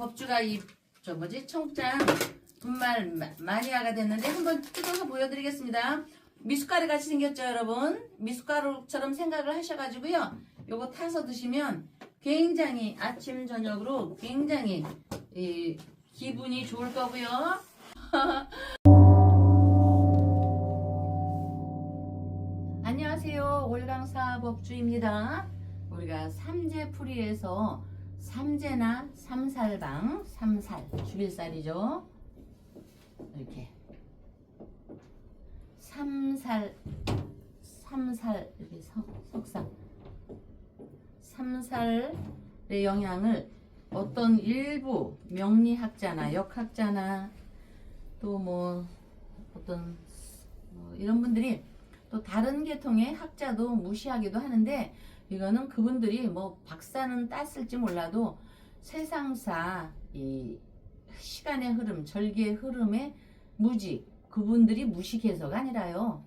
법주가 저 뭐지 청장 분말 마니아가 됐는데 한번 뜯어서 보여드리겠습니다. 미숫가루 같이 생겼죠, 여러분? 미숫가루처럼 생각을 하셔가지고요. 요거 타서 드시면 굉장히 아침 저녁으로 굉장히 기분이 좋을 거고요. 안녕하세요, 올강사 법주입니다. 우리가 삼재풀이에서 삼재나 삼살방, 삼살, 죽일살이죠. 이렇게 삼살 이렇게 석상 삼살의 영향을 어떤 일부 명리학자나 역학자나 또 뭐 어떤 이런 분들이 또 다른 계통의 학자도 무시하기도 하는데, 이거는 그분들이 뭐 박사는 땄을지 몰라도 세상사 이 시간의 흐름, 절기의 흐름의 무지, 그분들이 무식해서가 아니라요,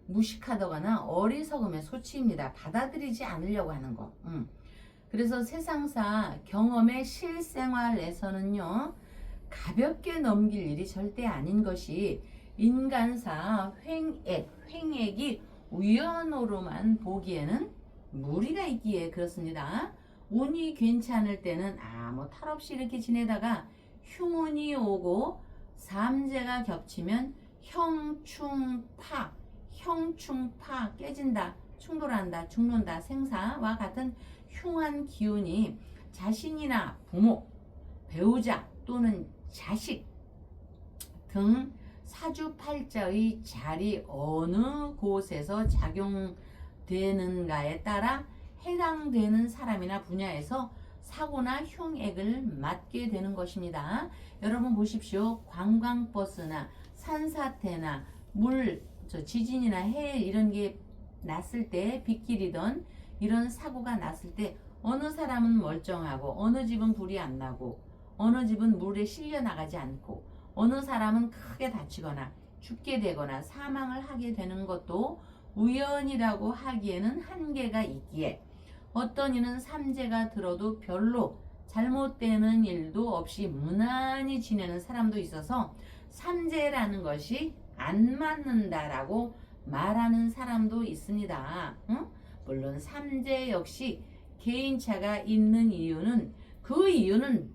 무식하다거나 어리석음의 소치입니다. 받아들이지 않으려고 하는 거. 그래서 세상사 경험의 실생활에서는요, 가볍게 넘길 일이 절대 아닌 것이 인간사 횡액이 우연으로만 보기에는 무리가 있기에 그렇습니다. 운이 괜찮을 때는 아무 탈 없이 이렇게 지내다가 흉운이 오고 삼재가 겹치면 형충파 깨진다, 충돌한다, 죽는다, 생사와 같은 흉한 기운이 자신이나 부모, 배우자 또는 자식 등 사주팔자의 자리 어느 곳에서 작용되는가에 따라 해당되는 사람이나 분야에서 사고나 흉액을 맞게 되는 것입니다. 여러분 보십시오. 관광버스나 산사태나 지진이나 해일 이런 게 났을 때, 빗길이던 이런 사고가 났을 때 어느 사람은 멀쩡하고 어느 집은 불이 안 나고 어느 집은 물에 실려 나가지 않고 어느 사람은 크게 다치거나 죽게 되거나 사망을 하게 되는 것도 우연이라고 하기에는 한계가 있기에 어떤 이는 삼재가 들어도 별로 잘못되는 일도 없이 무난히 지내는 사람도 있어서 삼재라는 것이 안 맞는다라고 말하는 사람도 있습니다. 물론 삼재 역시 개인차가 있는 이유는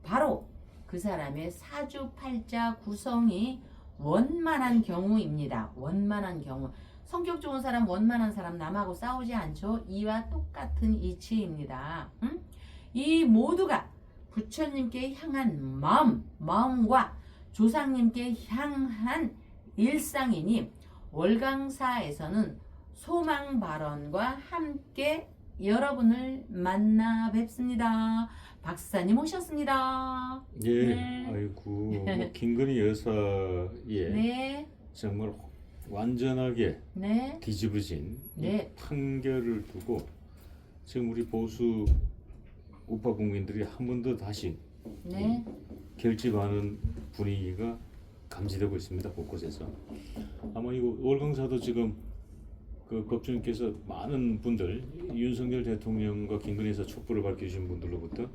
바로 그 사람의 사주팔자 구성이 원만한 경우입니다. 원만한 경우. 성격 좋은 사람, 원만한 사람, 남하고 싸우지 않죠. 이와 똑같은 이치입니다. 이 모두가 부처님께 향한 마음과 조상님께 향한 일상이니 월강사에서는 소망 발언과 함께 여러분을 만나 뵙습니다. 박사님 오셨습니다. 예, 네. 아이고, 김건희 여사의 네. 정말 완전하게 네. 뒤집어진 네. 이 판결을 두고 지금 우리 보수 우파 국민들이 한 번 더 다시 네. 결집하는 분위기가 감지되고 있습니다. 곳곳에서. 아마 이거 월강사도 지금 그 법주님께서 많은 분들, 윤석열 대통령과 김건희 여사 촛불을 밝혀주신 분들로부터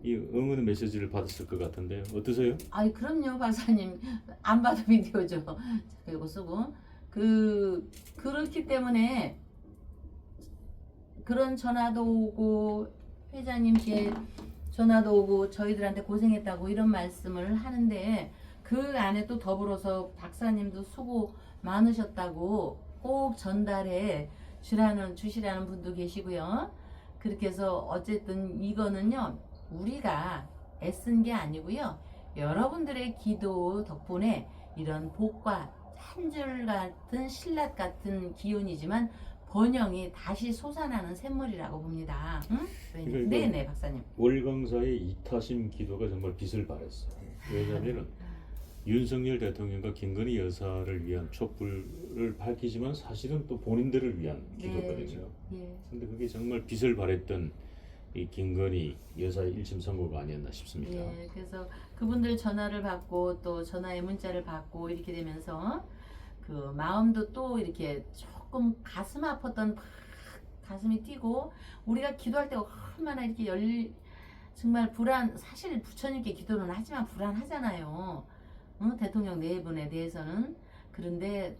이 응원의 메시지를 받았을 것 같은데 어떠세요? 아이 그럼요, 박사님. 안 봐도 비디오죠. 이거 쓰고 그렇기 때문에 그런 전화도 오고 회장님께 전화도 오고 저희들한테 고생했다고 이런 말씀을 하는데, 그 안에 또 더불어서 박사님도 수고 많으셨다고 꼭 전달해 주시라는 분도 계시고요. 그렇게 해서 어쨌든 이거는요, 우리가 애쓴 게 아니고요, 여러분들의 기도 덕분에 이런 복과 한 줄 같은 신라 같은 기운이지만 번영이 다시 솟아나는 샘물이라고 봅니다. 그러니까 네네, 박사님. 월강사의 이타심 기도가 정말 빛을 발했어요. 왜냐하면 윤석열 대통령과 김건희 여사를 위한 촛불을 밝히지만 사실은 또 본인들을 위한 기도거든요. 예. 근데 그게 정말 빛을 발했던 이 김건희 여사의 일침 선고가 아니었나 싶습니다. 예, 그래서 그분들 전화를 받고 또 전화의 문자를 받고 이렇게 되면서 그 마음도 또 이렇게 조금 가슴 아팠던 가슴이 뛰고, 우리가 기도할 때 얼마나 이렇게 정말 사실 부처님께 기도는 하지만 불안하잖아요. 대통령 네 분에 대해서는. 그런데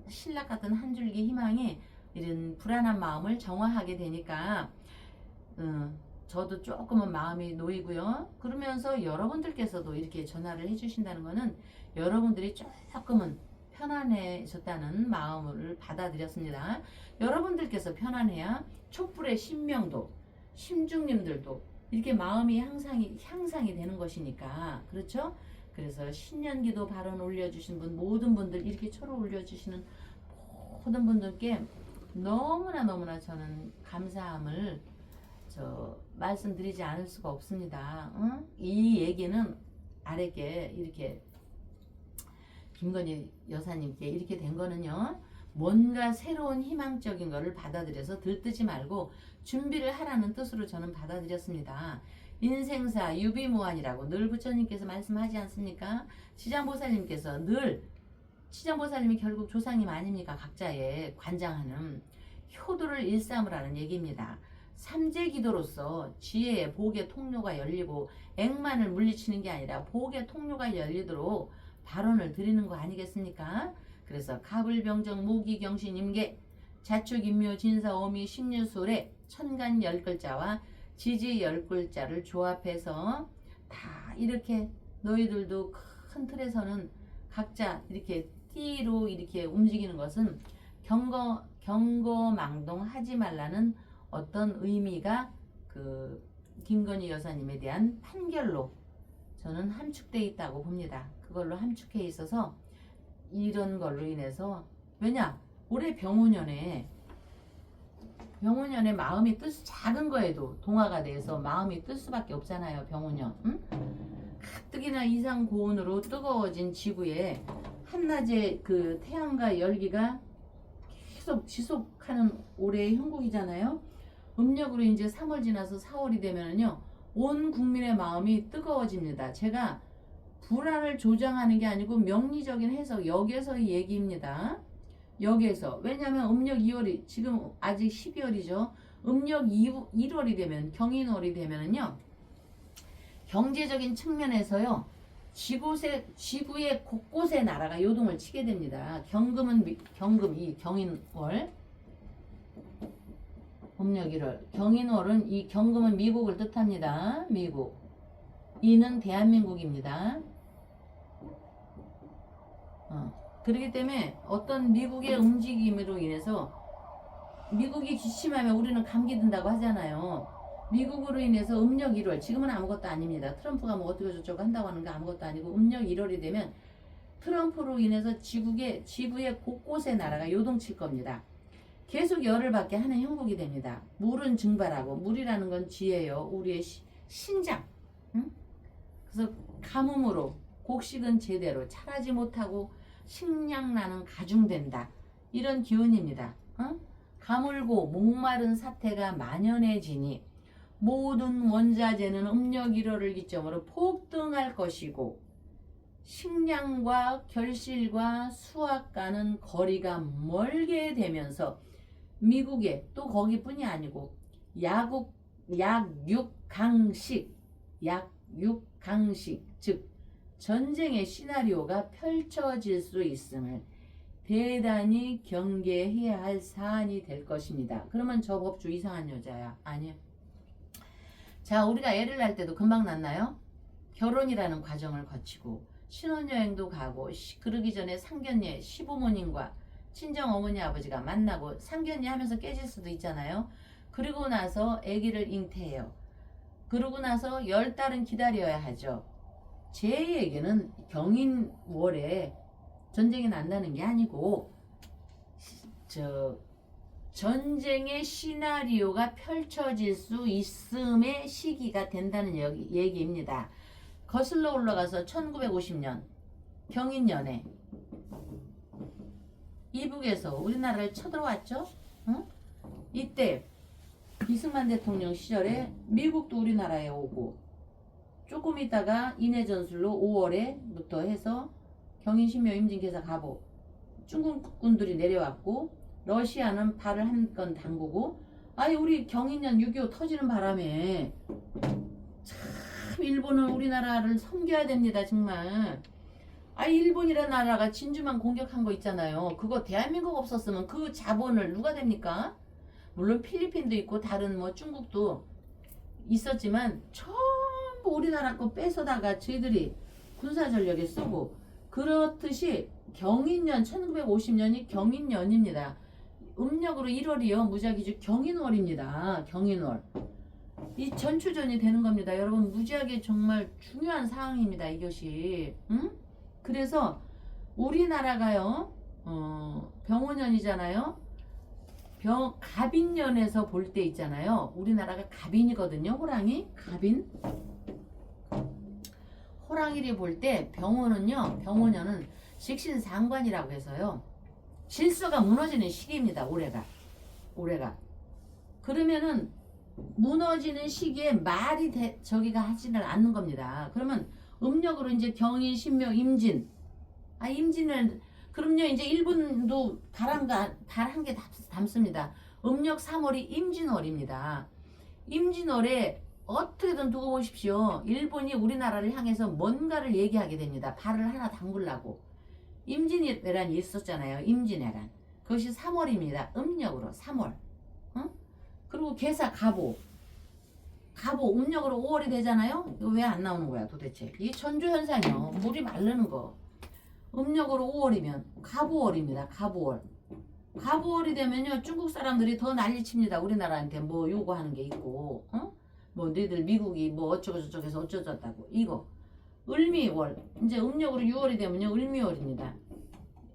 신락 같은 한 줄기 희망이 이런 불안한 마음을 정화하게 되니까 저도 조금은 마음이 놓이고요. 그러면서 여러분들께서도 이렇게 전화를 해주신다는 거는 여러분들이 조금은 편안해졌다는 마음을 받아들였습니다. 여러분들께서 편안해야 촛불의 신명도, 심중님들도 이렇게 마음이 향상이 되는 것이니까. 그렇죠? 그래서 신년기도 발언 올려주신 분, 모든 분들 이렇게 초를 올려주시는 모든 분들께 너무나 저는 감사함을 말씀드리지 않을 수가 없습니다. 이 얘기는 아래께 이렇게 김건희 여사님께 이렇게 된 거는요, 뭔가 새로운 희망적인 거를 받아들여서 들뜨지 말고 준비를 하라는 뜻으로 저는 받아들였습니다. 인생사 유비무환이라고 늘 부처님께서 말씀하지 않습니까? 지장보살님께서 늘, 지장보살님이 결국 조상님 아닙니까? 각자의 관장하는 효도를 일삼으라는 얘기입니다. 삼재기도로서 지혜의 복의 통로가 열리고 액만을 물리치는 게 아니라 복의 통로가 열리도록 발언을 드리는 거 아니겠습니까? 그래서 가불병정 무기경신 임계 자축인묘 진사오미 십류술에 천간 10글자와 지지 10글자를 조합해서 다 이렇게 너희들도 큰 틀에서는 각자 이렇게 띠로 이렇게 움직이는 것은 경거망동하지 말라는 어떤 의미가 그 김건희 여사님에 대한 판결로 저는 함축되어 있다고 봅니다. 그걸로 함축해 있어서 이런 걸로 인해서, 왜냐 올해 병원년에 마음이 작은 거에도 동화가 돼서 마음이 뜰 수밖에 없잖아요. 병원년. 가뜩이나 이상 고온으로 뜨거워진 지구에 한낮에 그 태양과 열기가 계속 지속하는 올해의 형국이잖아요. 음력으로 이제 3월 지나서 4월이 되면은요, 온 국민의 마음이 뜨거워집니다. 제가 불안을 조장하는 게 아니고 명리적인 해석, 여기에서의 얘기입니다. 여기에서. 왜냐하면 음력 2월이, 지금 아직 12월이죠. 음력 1월이 되면, 경인월이 되면은요, 경제적인 측면에서요, 지구의 곳곳에 나라가 요동을 치게 됩니다. 이 경인월, 음력 1월, 경인월은 이 경금은 미국을 뜻합니다. 미국. 이는 대한민국입니다. 그렇기 때문에 어떤 미국의 움직임으로 인해서, 미국이 기침하면 우리는 감기 든다고 하잖아요. 미국으로 인해서 음력 1월, 지금은 아무것도 아닙니다. 트럼프가 뭐 어떻게 저쩌고 한다고 하는 게 아무것도 아니고, 음력 1월이 되면 트럼프로 인해서 지구의 곳곳에 나라가 요동칠 겁니다. 계속 열을 받게 하는 형국이 됩니다. 물은 증발하고, 물이라는 건 지혜요. 우리의 신장. 그래서 가뭄으로 곡식은 제대로 자라지 못하고 식량난은 가중된다. 이런 기운입니다. 가물고 목마른 사태가 만연해지니 모든 원자재는 음력 1월을 기점으로 폭등할 것이고, 식량과 결실과 수확과는 거리가 멀게 되면서 미국에, 또 거기뿐이 아니고 약육강식, 즉 전쟁의 시나리오가 펼쳐질 수 있음을 대단히 경계해야 할 사안이 될 것입니다. 그러면 저 법주 이상한 여자야? 아니요. 자, 우리가 애를 낳을 때도 금방 낳나요? 결혼이라는 과정을 거치고 신혼여행도 가고, 그러기 전에 상견례, 시부모님과 친정 어머니 아버지가 만나고 상견례 하면서 깨질 수도 있잖아요. 그리고 나서 아기를 잉태해요. 그러고 나서 10달은 기다려야 하죠. 제 얘기는 경인월에 전쟁이 난다는 게 아니고, 전쟁의 시나리오가 펼쳐질 수 있음의 시기가 된다는 얘기입니다. 거슬러 올라가서 1950년 경인년에 이북에서 우리나라를 쳐들어왔죠. 이때 이승만 대통령 시절에 미국도 우리나라에 오고, 조금 있다가 인해전술로 5월에부터 해서 경인신묘 임진께서 가보, 중국군들이 내려왔고, 러시아는 발을 한 건 담그고, 아니 우리 경인년 6.25 터지는 바람에 참 참 일본은 우리나라를 섬겨야 됩니다. 정말. 아, 일본이라는 나라가 진주만 공격한 거 있잖아요. 그거 대한민국 없었으면 그 자본을 누가 됩니까? 물론 필리핀도 있고 다른 뭐 중국도 있었지만 전부 우리나라 거 뺏어다가 저희들이 군사전력에 쓰고, 그렇듯이 경인년 1950년이 경인년입니다. 음력으로 1월이요. 무작위주 경인월입니다. 경인월. 이 전초전이 되는 겁니다. 여러분, 무지하게 정말 중요한 사항입니다. 이것이. 응? 그래서 우리나라가요. 병오년이잖아요. 갑인년에서 볼 때 있잖아요. 우리나라가 갑인이거든요. 호랑이. 갑인. 호랑이를 볼 때 병오는요. 병오년은 식신상관이라고 해서요. 질서가 무너지는 시기입니다. 올해가. 그러면은 무너지는 시기에 말이 저기가 하지는 않는 겁니다. 그러면 음력으로 이제 경인, 신묘, 임진. 임진을 그럼요. 이제 1분도 달 한 개 담습니다. 음력 3월이 임진월입니다. 임진월에 어떻게든 두고 보십시오. 일본이 우리나라를 향해서 뭔가를 얘기하게 됩니다. 발을 하나 담그려고. 임진왜란이 있었잖아요. 임진왜란. 그것이 3월입니다. 음력으로 3월. 응? 그리고 계사 갑오. 음력으로 5월이 되잖아요. 이거 왜 안 나오는 거야 도대체? 이 전조현상이요. 물이 마르는 거. 음력으로 5월이면 갑오월입니다. 갑오월이 되면요. 중국 사람들이 더 난리칩니다. 우리나라한테 뭐 요구하는 게 있고. 뭐 너희들 미국이 뭐 어쩌고 저쩌고 해서 어쩌졌다고. 이거. 을미월. 이제 음력으로 6월이 되면요. 을미월입니다.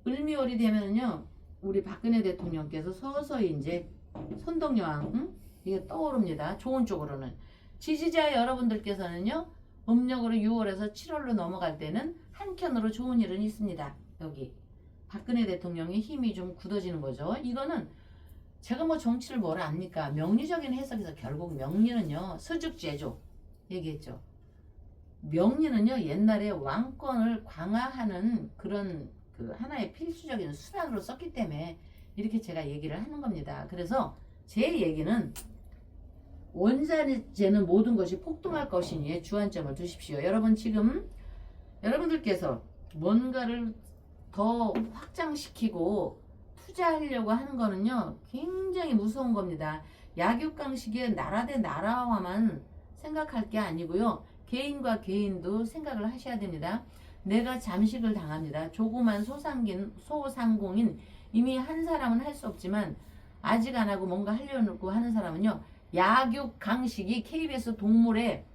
을미월이 되면요. 우리 박근혜 대통령께서 서서히 이제 선덕여왕 이게 떠오릅니다. 좋은 쪽으로는. 지지자 여러분들께서는요. 음력으로 6월에서 7월로 넘어갈 때는 한켠으로 좋은 일은 있습니다. 여기 박근혜 대통령의 힘이 좀 굳어지는 거죠. 이거는 제가 뭐 정치를 뭐라 압니까? 명리적인 해석에서 결국 명리는요. 서죽제조 얘기했죠. 명리는요. 옛날에 왕권을 강화하는 그런 그 하나의 필수적인 수단으로 썼기 때문에 이렇게 제가 얘기를 하는 겁니다. 그래서 제 얘기는 원자재는 모든 것이 폭등할 것이니에 주안점을 두십시오. 여러분 지금 여러분들께서 뭔가를 더 확장시키고 투자하려고 하는 거는요. 굉장히 무서운 겁니다. 약육강식에 나라 대 나라와만 생각할 게 아니고요. 개인과 개인도 생각을 하셔야 됩니다. 내가 잠식을 당합니다. 조그만 소상공인 이미 한 사람은 할 수 없지만 아직 안 하고 뭔가 하려고 하는 사람은요. 약육강식이 KBS 동물의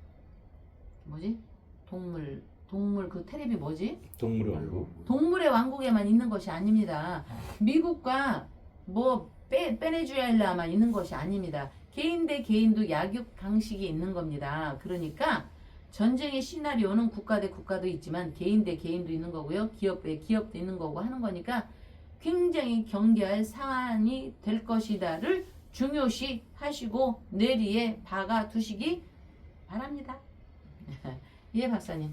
뭐지? 동물 그 텔레비 뭐지? 동물의 왕국. 동물의 왕국에만 있는 것이 아닙니다. 미국과 뭐 베네수엘라만 있는 것이 아닙니다. 개인 대 개인도 약육강식이 있는 겁니다. 그러니까 전쟁의 시나리오는 국가 대 국가도 있지만 개인 대 개인도 있는 거고요. 기업 대 기업도 있는 거고 하는 거니까 굉장히 경계할 사안이 될 것이다를 중요시 하시고 뇌리에 박아 두시기 바랍니다. 예, 박사님.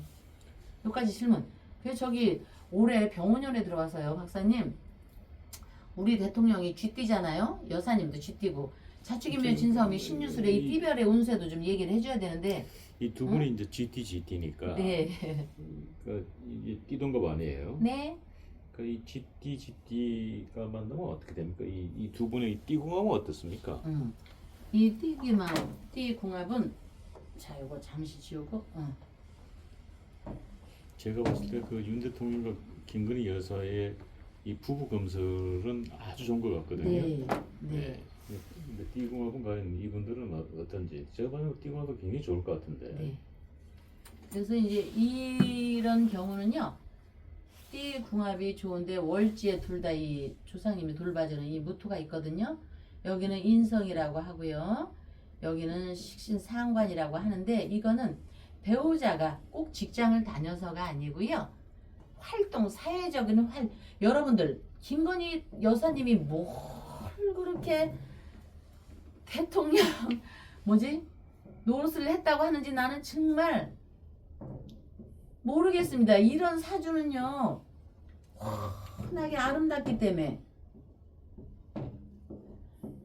여기까지 질문. 그래서 저기 올해 병원년에 들어와서요, 박사님. 우리 대통령이 쥐띠잖아요. 여사님도 쥐띠고. 자축인묘 진사오미 신유술의 이 띠별의 운세도 좀 얘기를 해줘야 되는데. 이 두 분이 이제 GT니까. 네. 그 이게 띠동갑 아니에요? 네. 그 이 GT가 만나면 어떻게 됩니까? 이 두 분의 이 띠궁합은 어떻습니까? 이 띠궁합은 자, 이거 잠시 지우고. 제가 봤을 때 그 윤 대통령과 김건희 여사의 이 부부 검술은 아주 좋은 것 같거든요. 네. 근데 띠궁합은 과연 이분들은 어떤지 제가 봐도 띠궁합도 굉장히 좋을 것 같은데. 네. 그래서 이제 이런 경우는요. 띠궁합이 좋은데 월지에 둘 다 이 조상님이 돌봐주는 이 무토가 있거든요. 여기는 인성이라고 하고요. 여기는 식신상관이라고 하는데 이거는 배우자가 꼭 직장을 다녀서가 아니고요. 활동, 사회적인 여러분들 김건희 여사님이 뭘 그렇게 대통령 노릇을 했다고 하는지 나는 정말 모르겠습니다. 이런 사주는요. 환하게 아름답기 때문에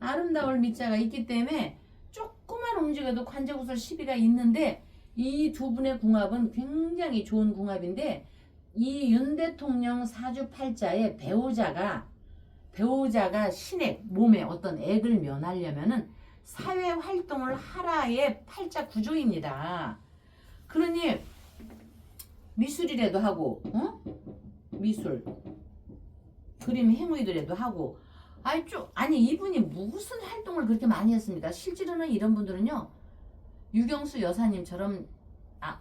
아름다울 밑자가 있기 때문에 조그만 움직여도 관제구설 시비가 있는데 이 두 분의 궁합은 굉장히 좋은 궁합인데 이 윤 대통령 사주팔자의 배우자가 신액 몸에 어떤 액을 면하려면은 사회 활동을 하라의 팔자 구조입니다. 그러니 미술이라도 하고, 미술, 그림 행위들에도 하고, 아니 이분이 무슨 활동을 그렇게 많이 했습니까? 실제로는 이런 분들은요, 유경수 여사님처럼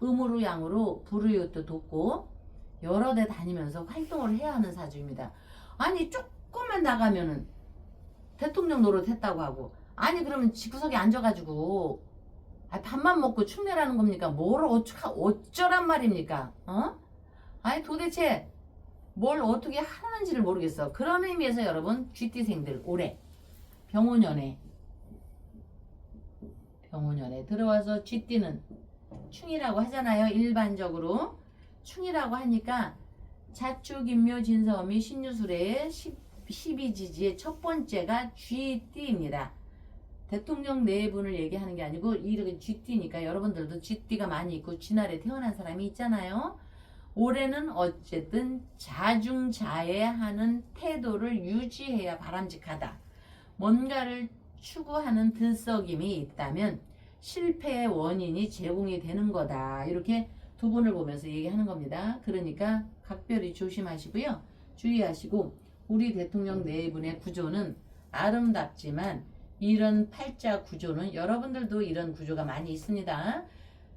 음으로 양으로 불우이웃도 돕고 여러 데 다니면서 활동을 해야 하는 사주입니다. 아니 조금만 나가면은 대통령 노릇했다고 하고, 아니 그러면 집구석에 앉아가지고 밥만 먹고 축내라는 겁니까? 뭘 어쩌란 말입니까? 아니 도대체 뭘 어떻게 하는지를 모르겠어. 그런 의미에서 여러분 쥐띠생들 올해 병오년에 들어와서 쥐띠는 충이라고 하잖아요. 일반적으로 충이라고 하니까 자축, 인묘, 진서미, 신유술의 12지지의 첫 번째가 쥐띠입니다. 대통령 네 분을 얘기하는 게 아니고 이렇게 쥐띠니까 여러분들도 쥐띠가 많이 있고 쥐날에 태어난 사람이 있잖아요. 올해는 어쨌든 자중자애하는 태도를 유지해야 바람직하다. 뭔가를 추구하는 들썩임이 있다면 실패의 원인이 제공이 되는 거다. 이렇게 두 분을 보면서 얘기하는 겁니다. 그러니까 각별히 조심하시고요. 주의하시고 우리 대통령 네 분의 구조는 아름답지만 이런 팔자 구조는 여러분들도 이런 구조가 많이 있습니다.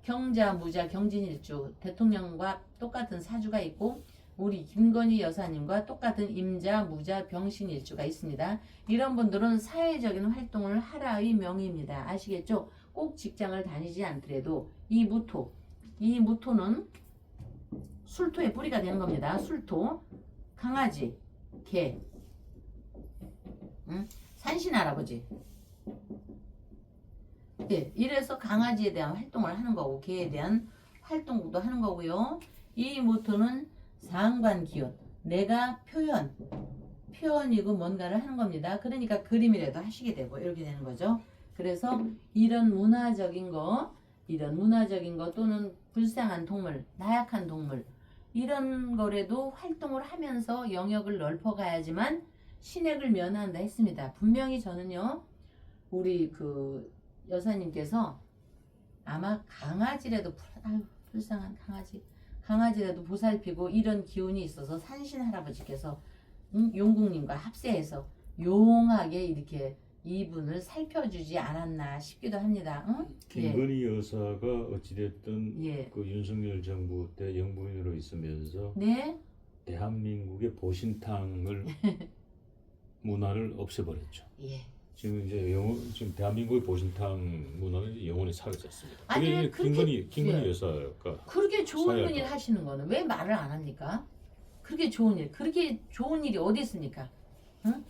경자, 무자, 경진일주 대통령과 똑같은 사주가 있고 우리 김건희 여사님과 똑같은 임자, 무자, 병신일주가 있습니다. 이런 분들은 사회적인 활동을 하라의 명의입니다. 아시겠죠? 꼭 직장을 다니지 않더라도 이 무토는 술토의 뿌리가 되는 겁니다. 술토, 강아지, 개, 산신 할아버지. 네, 이래서 강아지에 대한 활동을 하는 거고 개에 대한 활동도 하는 거고요. 이 모토는 상관 기운, 내가 표현이고 뭔가를 하는 겁니다. 그러니까 그림이라도 하시게 되고 이렇게 되는 거죠. 그래서 이런 문화적인 거 또는 불쌍한 동물, 나약한 동물 이런 거라도 활동을 하면서 영역을 넓혀가야지만 신액을 면한다 했습니다. 분명히 저는요, 우리 그 여사님께서 아마 강아지라도 불쌍한 강아지라도 보살피고 이런 기운이 있어서 산신 할아버지께서 용국님과 합세해서 용하게 이렇게 이분을 살펴주지 않았나 싶기도 합니다. 김건희 여사가 어찌됐든 예. 그 윤석열 정부 때 영부인으로 있으면서 네. 대한민국의 보신탕을 문화를 없애버렸죠. 예. 지금 지금 대한민국의 보신탕 문화는 영원히 사라졌습니다. 아니, 그게 그렇게- 김건희 예. 여사가 그렇게 좋은 사회활동. 일 하시는 거는 왜 말을 안 합니까? 그렇게 좋은 일이 어디 있습니까? 응?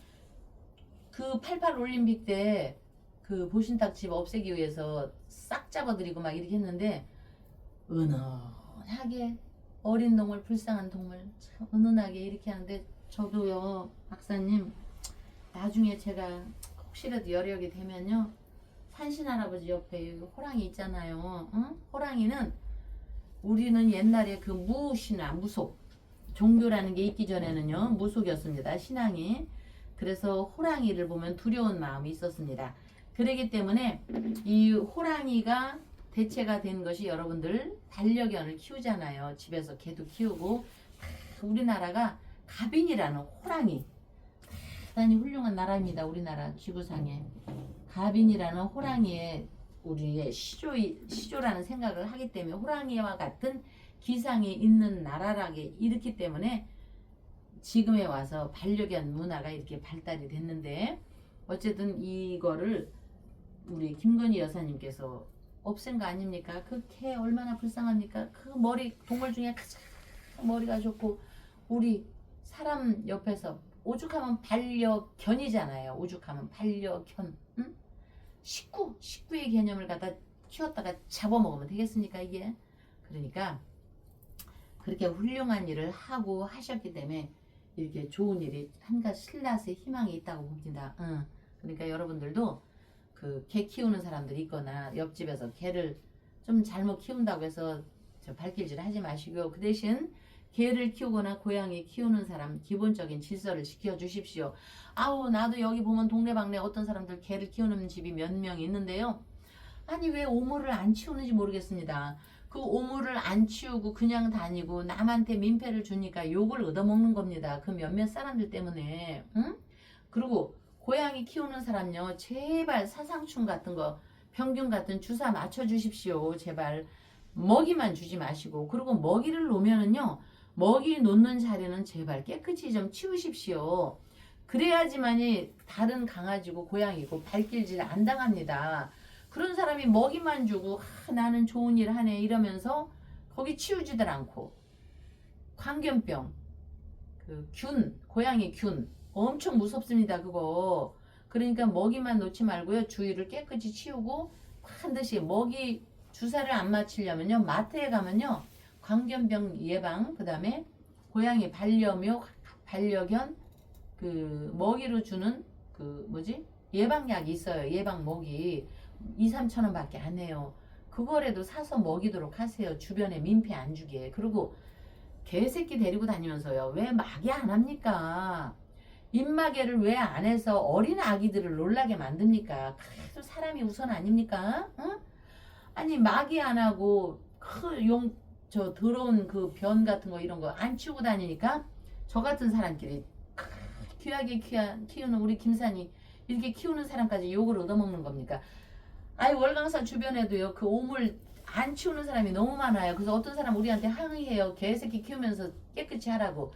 그 88 올림픽 때 그 보신탕집 없애기 위해서 싹 잡아들이고 막 이렇게 했는데 은은하게 어린 동물, 불쌍한 동물 참 은은하게 이렇게 하는데 저도요, 박사님 나중에 제가 혹시라도 여력이 되면요 산신 할아버지 옆에 호랑이 있잖아요. 응? 호랑이는 우리는 옛날에 그 무신화, 무속 종교라는 게 있기 전에는요 무속이었습니다. 신앙이. 그래서 호랑이를 보면 두려운 마음이 있었습니다. 그렇기 때문에 이 호랑이가 대체가 된 것이 여러분들 반려견을 키우잖아요. 집에서 개도 키우고 우리나라가 가빈이라는 호랑이 대단히 훌륭한 나라입니다. 우리나라 지구상에 가빈이라는 호랑이의 우리의 시조라는 생각을 하기 때문에 호랑이와 같은 기상이 있는 나라라게 이렇기 때문에 지금에 와서 반려견 문화가 이렇게 발달이 됐는데 어쨌든 이거를 우리 김건희 여사님께서 없앤 거 아닙니까? 그 개 얼마나 불쌍합니까? 그 머리 동물 중에 가장 머리가 좋고 우리 사람 옆에서 오죽하면 반려견이잖아요. 오죽하면 반려견, 응? 식구의 개념을 갖다 키웠다가 잡아먹으면 되겠습니까 이게? 그러니까 그렇게 훌륭한 일을 하고 하셨기 때문에 이렇게 좋은 일이 한가지 신라스의 희망이 있다고 봅니다. 그러니까 여러분들도 그 개 키우는 사람들이 있거나 옆집에서 개를 좀 잘못 키운다고 해서 저 발길질 하지 마시고요. 그 대신 개를 키우거나 고양이 키우는 사람 기본적인 질서를 지켜주십시오. 아우 나도 여기 보면 동네방네 어떤 사람들 개를 키우는 집이 몇 명 있는데요. 아니 왜 오물을 안 치우는지 모르겠습니다. 그 오물을 안 치우고 그냥 다니고 남한테 민폐를 주니까 욕을 얻어먹는 겁니다. 그 몇몇 사람들 때문에. 응? 그리고 고양이 키우는 사람요. 제발 사상충 같은 거 병균 같은 주사 맞춰주십시오. 제발 먹이만 주지 마시고. 그리고 먹이를 놓으면은요. 먹이 놓는 자리는 제발 깨끗이 좀 치우십시오. 그래야지만이 다른 강아지고 고양이고 발길질 안 당합니다. 그런 사람이 먹이만 주고 나는 좋은 일 하네 이러면서 거기 치우지들 않고 광견병 그 균 고양이 균 엄청 무섭습니다 그거. 그러니까 먹이만 놓지 말고요 주위를 깨끗이 치우고 반드시 먹이 주사를 안 맞히려면요 마트에 가면요 광견병 예방 그 다음에 고양이 반려묘 반려견 그 먹이로 주는 그 뭐지 예방약이 있어요. 예방 먹이 2~3천 원밖에 안 해요. 그거라도 사서 먹이도록 하세요. 주변에 민폐 안 주게. 그리고 개새끼 데리고 다니면서요. 왜 마개 안 합니까? 입마개를 왜 안 해서 어린 아기들을 놀라게 만듭니까? 그래도 사람이 우선 아닙니까? 응? 아니 마개 안 하고 저 더러운 그 변 같은 거 이런 거 안 치우고 다니니까 저 같은 사람끼리 귀하게 키우는 우리 김산이 이렇게 키우는 사람까지 욕을 얻어먹는 겁니까? 아이 월강사 주변에도요 그 오물 안 치우는 사람이 너무 많아요. 그래서 어떤 사람 우리한테 항의해요. 개새끼 키우면서 깨끗이 하라고.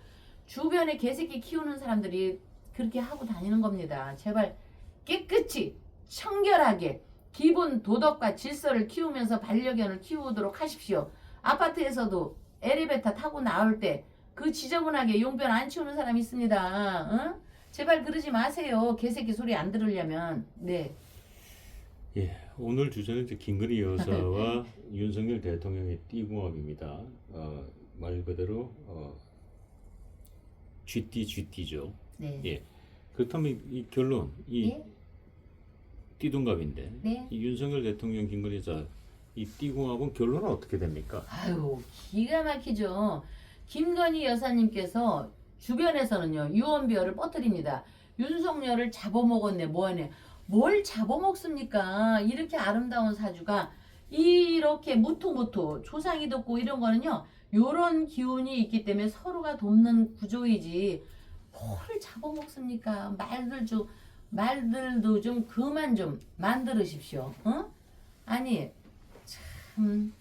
주변에 개새끼 키우는 사람들이 그렇게 하고 다니는 겁니다. 제발 깨끗이 청결하게 기본 도덕과 질서를 키우면서 반려견을 키우도록 하십시오. 아파트에서도 엘리베이터 타고 나올 때 그 지저분하게 용변 안 치우는 사람 있습니다. 응? 제발 그러지 마세요. 개새끼 소리 안 들으려면. 네. 예, 오늘 주제는 이제 김건희 여사와 윤석열 대통령의 띠궁합입니다. 말 그대로 쥐띠죠. 네. 예. 그렇다면 이 결론, 이 예? 띠동갑인데 네. 이 윤석열 대통령 김건희 여사 이 띠궁합은 결론은 어떻게 됩니까? 아유 기가 막히죠. 김건희 여사님께서 주변에서는요 유언비어를 뻗뜨립니다. 윤석열을 잡아먹었네 뭐하네. 뭘 잡아먹습니까? 이렇게 아름다운 사주가 이렇게 무토무토 조상이 돋고 이런 거는요 요런 기운이 있기 때문에 서로가 돕는 구조이지 뭘 잡아먹습니까? 말들도 좀 그만 좀 만들으십시오. 어? 아니 참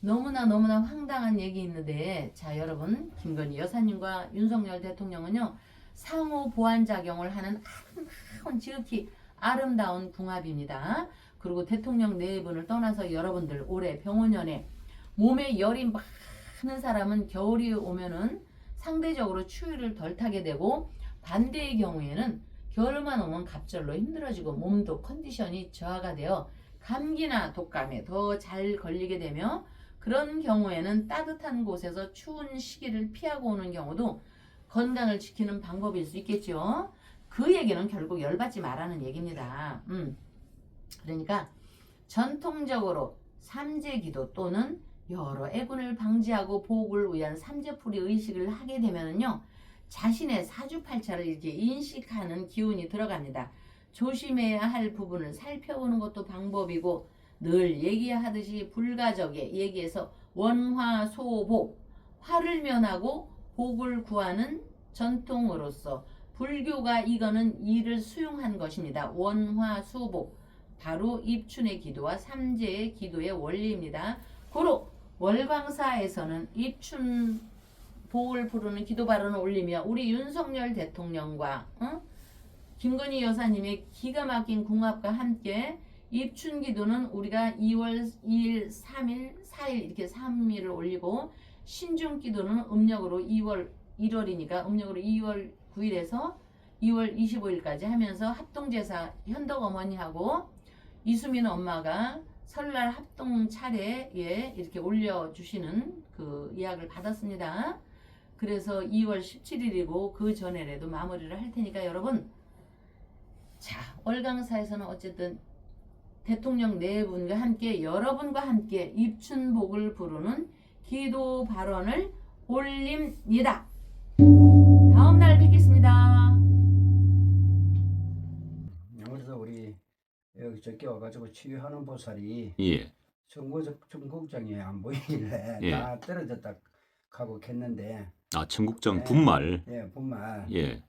너무나 황당한 얘기 있는데 자 여러분 김건희 여사님과 윤석열 대통령은요 상호 보완 작용을 하는 아름다운 지극히 아름다운 궁합입니다. 그리고 대통령 네 분을 떠나서 여러분들 올해 병원연에 몸에 열이 많은 사람은 겨울이 오면은 상대적으로 추위를 덜 타게 되고 반대의 경우에는 겨울만 오면 갑절로 힘들어지고 몸도 컨디션이 저하가 되어 감기나 독감에 더 잘 걸리게 되며 그런 경우에는 따뜻한 곳에서 추운 시기를 피하고 오는 경우도 건강을 지키는 방법일 수 있겠죠. 그 얘기는 결국 열받지 말라는 얘기입니다. 그러니까 전통적으로 삼재기도 또는 여러 애군을 방지하고 보호를 위한 삼재풀이 의식을 하게 되면요 자신의 사주팔자를 이렇게 인식하는 기운이 들어갑니다. 조심해야 할 부분을 살펴보는 것도 방법이고 늘 얘기하듯이 불가적에 얘기해서 원화소복 화를 면하고 복을 구하는 전통으로서 불교가 이거는 이를 수용한 것입니다. 원화수복 바로 입춘의 기도와 삼재의 기도의 원리입니다. 고로 월광사에서는 입춘 복을 부르는 기도 발언을 올리며 우리 윤석열 대통령과 김건희 여사님의 기가 막힌 궁합과 함께 입춘 기도는 우리가 2월 2일, 3일, 4일 이렇게 3일을 올리고 신중 기도는 음력으로 1월이니까 음력으로 2월 9일에서 2월 25일까지 하면서 합동제사 현덕 어머니하고 이수민 엄마가 설날 합동 차례에 이렇게 올려주시는 그 예약을 받았습니다. 그래서 2월 17일이고 그 전에라도 마무리를 할 테니까 여러분 자 월강사에서는 어쨌든 대통령 네 분과 함께 여러분과 함께 입춘복을 부르는 기도 발언을 올립니다. 다음 날 뵙겠습니다. 그래서 우리 여기 저기 와가지고 치유하는 보살이 예. 청국장이 안 보이길래 예. 다 떨어졌다 하고 했는데 아, 청국장 네. 분말. 예, 분말 예.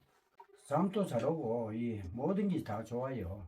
잠도 잘 오고 이 모든 게 다 좋아요.